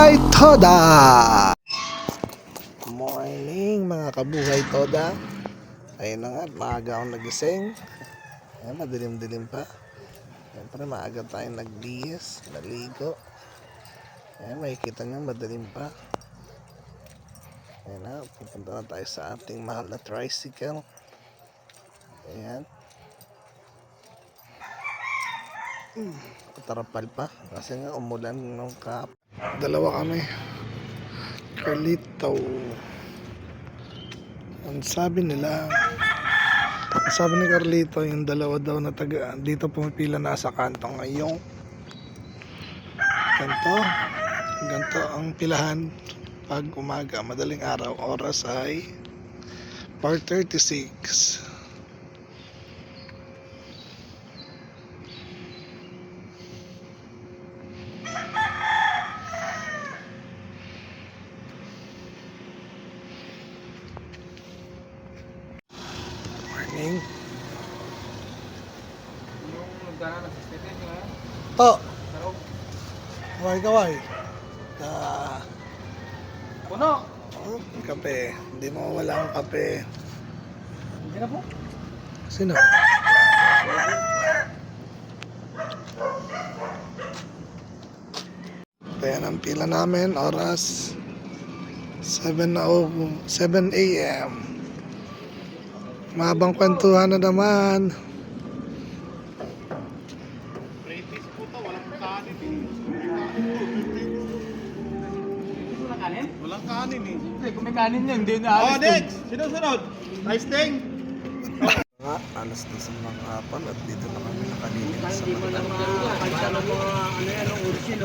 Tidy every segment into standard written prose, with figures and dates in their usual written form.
Kabuhay Toda! Morning mga kabuhay Toda. Ayun na nga, maaga akong nagising. Ayan, madilim-dilim pa. Siyempre maaga tayong nagbihis, naligo. Ayan, makikita nyo madilim pa. Ayan na, pupunta na tayo sa ating mahal na tricycle. Ayan. Tarapal pa kasi nga umulan nung dalawa kami. Carlito, ang sabi ni Carlito, yung dalawa daw na taga dito pumipila na sa kanto ngayong ganto ang pilahan pag umaga, madaling araw. Oras ay 4:36. Morning. To. Kaway. Puno. Kape. Hindi mo wala ang kape. Hindi na po. Sino? Ayan ang pila namin. Oras 7 a.m. Mahabang kwentuhan na naman. Walang kanin eh. Hindi, kung may kanin yun, hindi na alis. Next! Sinusunod! Rice ting! Nga, alas 2 ng mga hapon at dito na kami nakalinis sa mga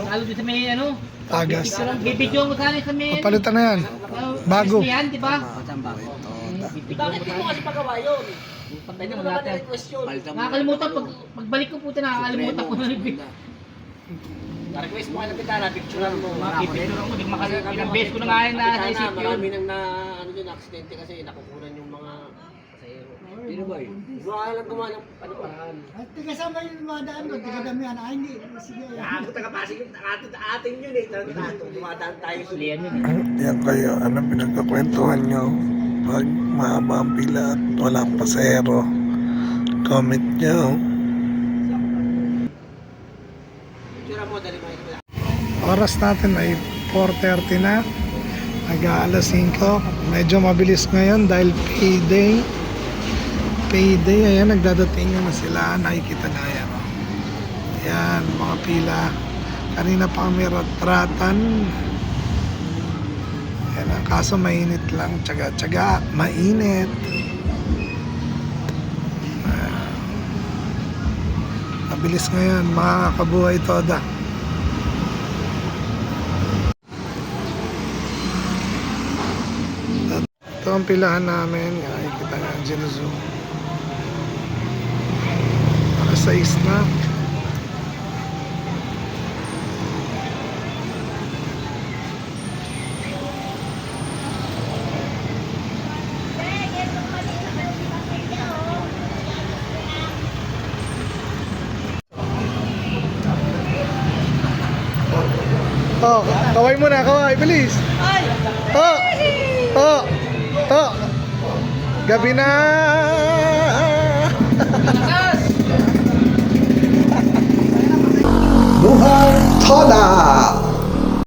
Lalo din sa may tagas. bibidyo mo sana sa may Papalitan na yan. Bago. yan, di ba? Bakit di mo kasi pagawa yun? Pagkaya Hindi mo mo naman natin. na-question. Nakakalimutan, pagbalik ko puta nakakalimutan ko na rin. Na-request mo ka na pitana, picturean mo. Pipicture ako, di makalimutan. Ilang beses ko na nga yun na sa isip yun. Marami nang aksidente kasi nakukunan yung mga pasahero. Sino ba yun? Gumawa lang gumawa ng paraan. At kasama yung dumadaan ko, tigadamihan. Ay, hindi. Sige. Ako taga-pasig yung ating yun eh. Dumadaan tayo sa Lian yun. Yan kayo, anong pinagkakwentuhan nyo? Pag mahaba ang pila at walang pasahero, comment nyo. picture mo, dali mo ito. Oras natin ay 4:30 na. Nag-aalas 5. Medyo mabilis ngayon dahil payday. Ayan, nagdadating na sila. Nakikita na yan. Ayan, mga pila. Kanina pa kami ratratan. Ayan, ang kaso mainit lang. Tsaga, mainit. Mabilis ngayon, mga kabuhay Toda. Ito ang pilahan namin. Nakikita nga ang Zoom. Alas 6 na. Oh, kaway muna, kaway, bilis. Oh. Gabi na. Buhay Toda.